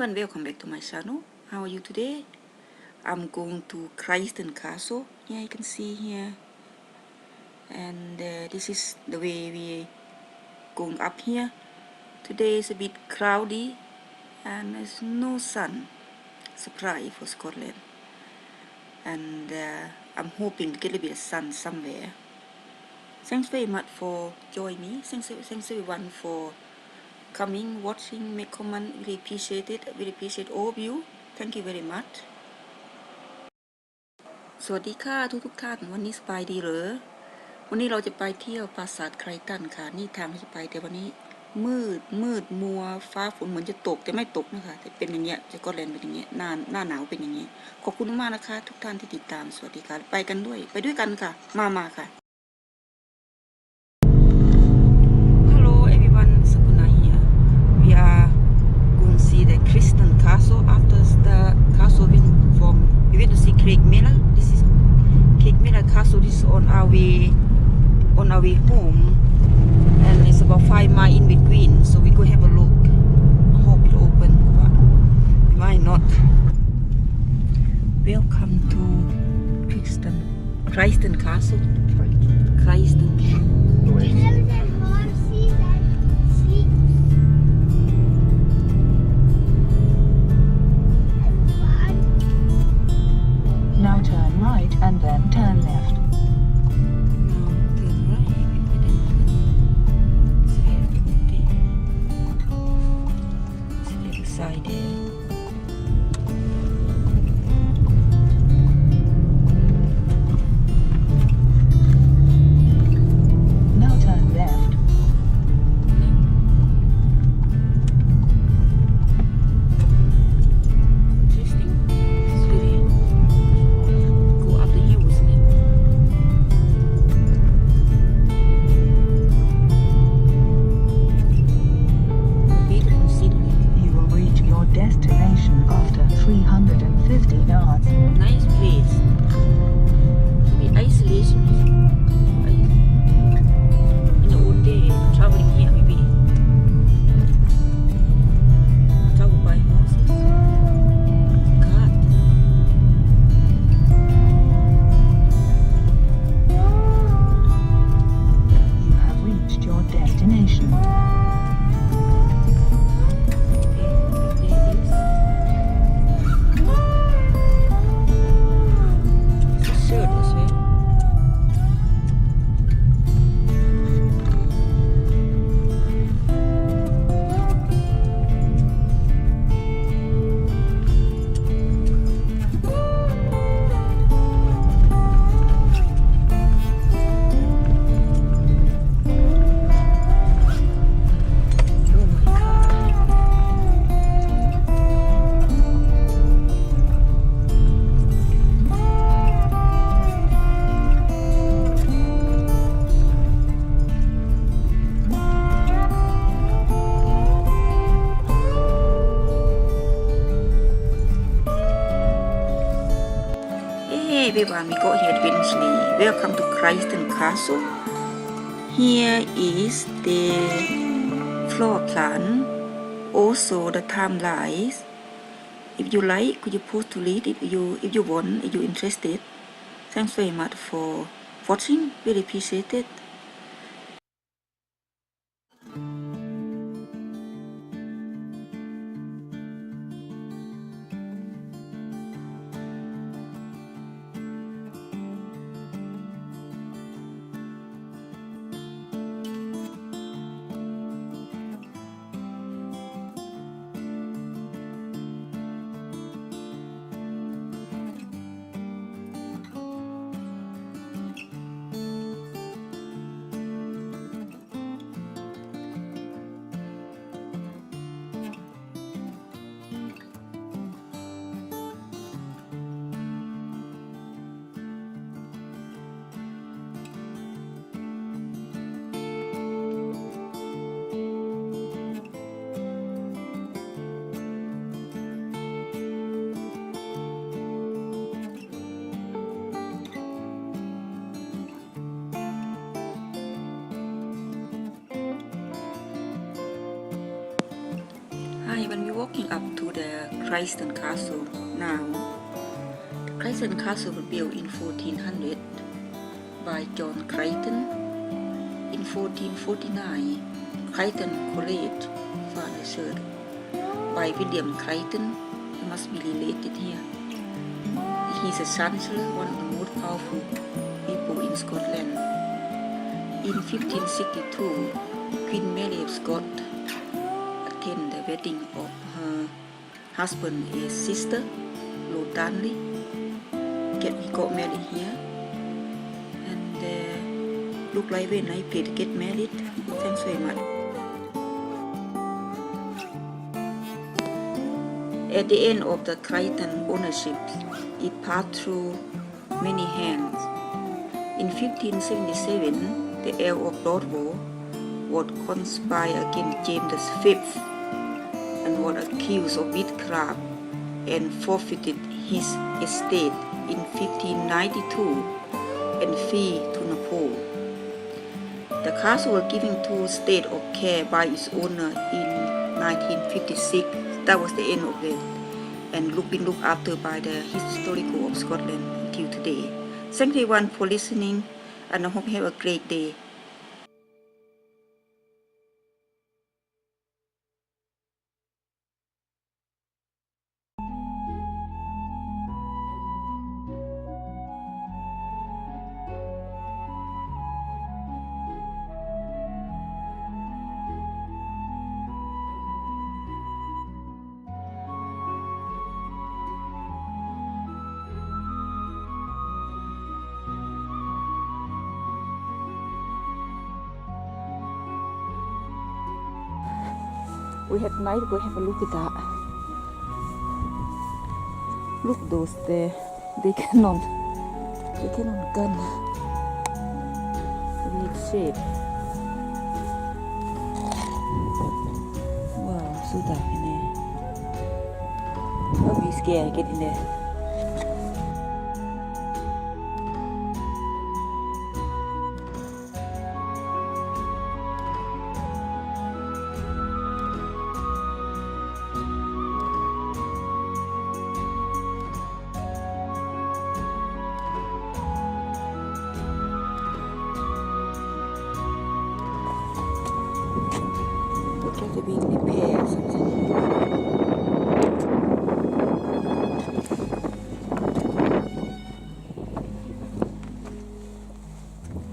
And welcome back to my channel. How are you today? I'm going to Crichton Castle. Yeah, you can see here. And this is the way we going up here. Today is a bit cloudy and there's no sun. Surprise for Scotland. And I'm hoping to get a little bit of sun somewhere. Thanks very much for joining me. Thanks everyone for coming, watching, make comment. Really appreciate it. Really appreciate all of you. Thank you very much. สวัสดีค่ะทุกท่านวันนี้สบายดีเหรอวันนี้เราจะไปเที่ยวปราสาทไครตันค่ะนี่ทางที่จะไปแต่วันนี้มืดมัวฟ้าฝนเหมือนจะตกแต่ไม่ตกนะคะแต่เป็นอย่างเงี้ยสกอตแลนด์เป็นอย่างเงี้ยหน้าหนาวเป็นอย่างเงี้ยขอบคุณมากนะคะทุกท่านที่ติดตามสวัสดีค่ะไปกันด้วยกันค่ะมาค่ะHello everyone, Sakuna here. We are going to see the Crichton Castle. After the castle we went to see Crichton. This is Crichton Castle. This is on our way home, and it's about 5 miles in between. So we go have a look. I hope it open, but it might not. Welcome to Crichton Castle. Crichton. Now turn right and then turn left. Now turn right and then it's the side there. Now turn left. Interesting. It's really go up the hills. Beautiful scenery. You will reach your destination after 350 yards. Nice place. Maybe isolation. In the old day, traveling here maybe. Travel by horses. Cart. You have reached your destination. Hey everyone, we got here eventually. Welcome to Crichton Castle. Here is the floor plan, also the timelines. If you like, could you post to read if you want, if you're interested. Thanks very much for watching. Really appreciate it. Hi, when we're walking up to the Crichton Castle now. The Crichton Castle was built in 1400 by John Chrichton. In 1449, Crichton College father served by William Crichton. He must be related here. He's a chancellor, one of the most powerful people in Scotland. In 1562, Queen Mary of Scots attended the wedding of her husband's sister, Lord Darnley. He got married here, and look like very nice place to get married. Thanks very much. At the end of the Crichton ownership, it passed through many hands. In 1577, the Earl of Lordwall was conspired against James V and was accused of witchcraft and forfeited his estate in 1592 and fled to Nepal. The castle was given to state of care by its owner in 1956. That was the end of it, and been looked after by the Historical of Scotland until today. Thank you everyone for listening, and I hope you have a great day. We have night to go have a look at that. Look those there. They cannot gun. Weird shape. Wow, so dark in there. I'll be scared to get in there. To be repaired or something.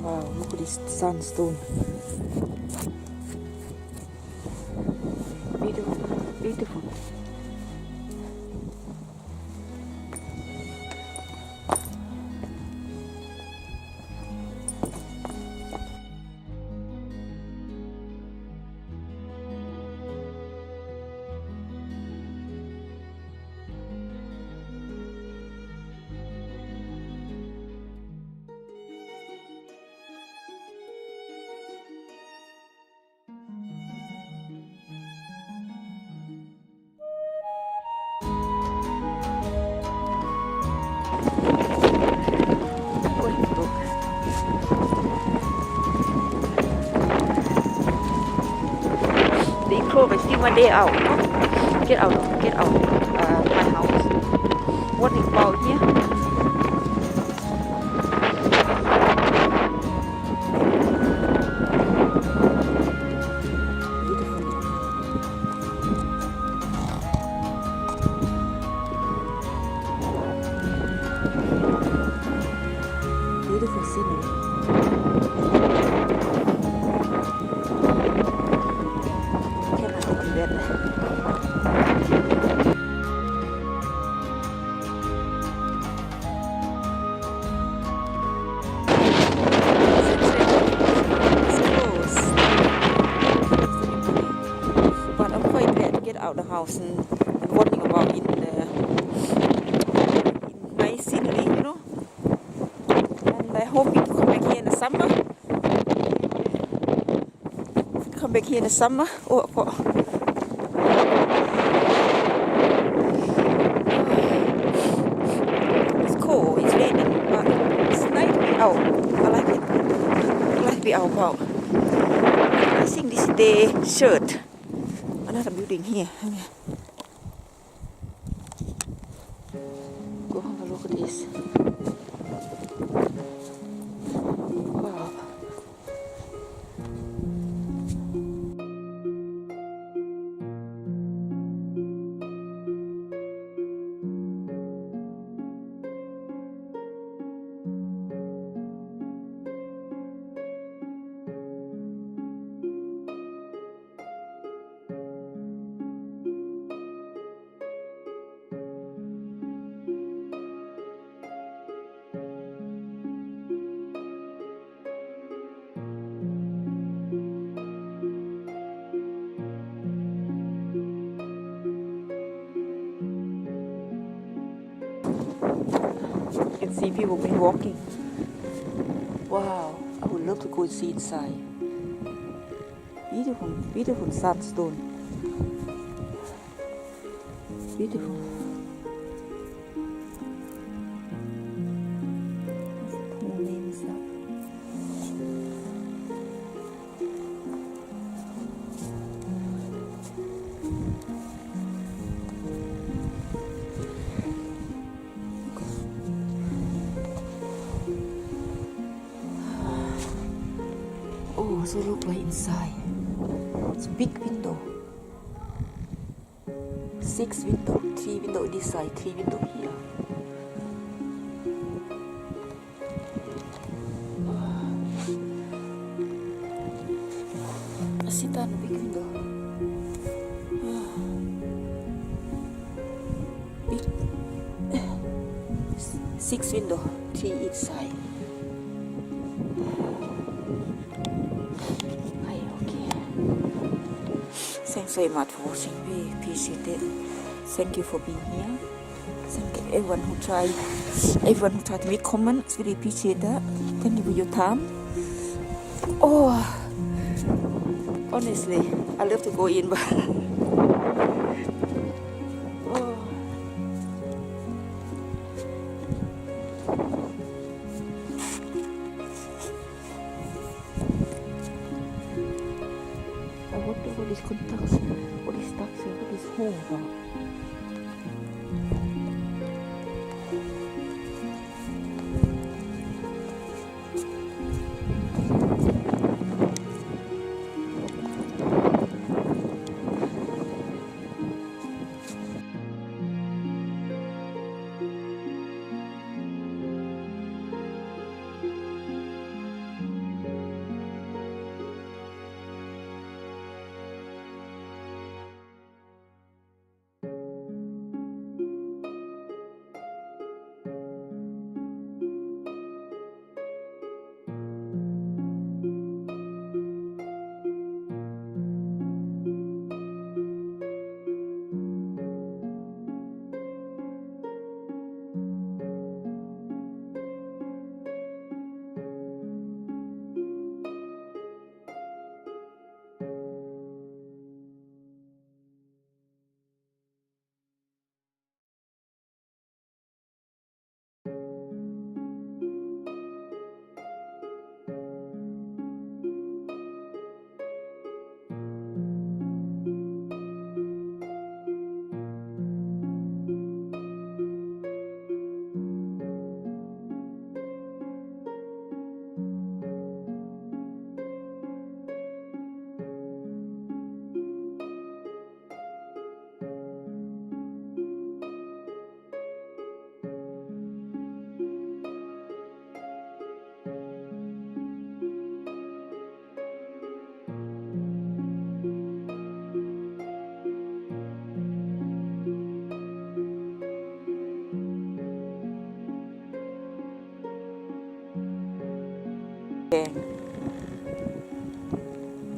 Wow, look at this sandstone. Beautiful, beautiful. But still one day out. Get out my house. What is about here? Beautiful scenery. Out the house and wandering about in nice scenery, you know. And I hope it come back here in the summer. Come back here in the summer. It's cold, it's raining, but it's nice to be out. I like it. I like to be out. I think this is the shirt. Another building here. Go have a look at this. Wow. You can see people been walking. Wow, I would love to go and see inside. Beautiful, beautiful sandstone. Beautiful. The names up. Oh, so look like inside. It's a big window. 6 window, 3 window this side, 3 window here. Sit down a big window. Big 6 window, 3 each side. Thanks very much for watching. We appreciate it. Thank you for being here. Thank everyone who tried to make comments. Really appreciate that. Thank you for your time. Oh, honestly, I love to go in, but oh. I wonder what this construction, what is structure, what is home about.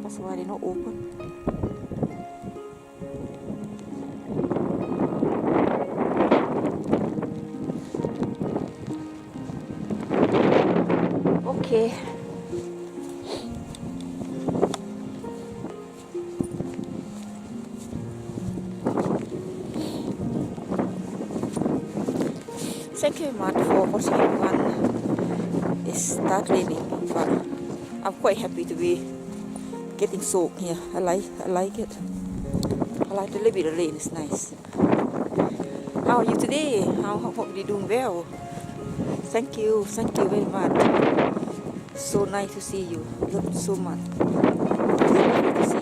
That's why they're not open. Okay. Thank you very much for watching everyone. It started raining, but I'm quite happy to be getting soaked here. I like it. I like the little bit of rain, it's nice. How are you today? How hope you doing well? Thank you very much. So nice to see you. Love you so much. Lovely to see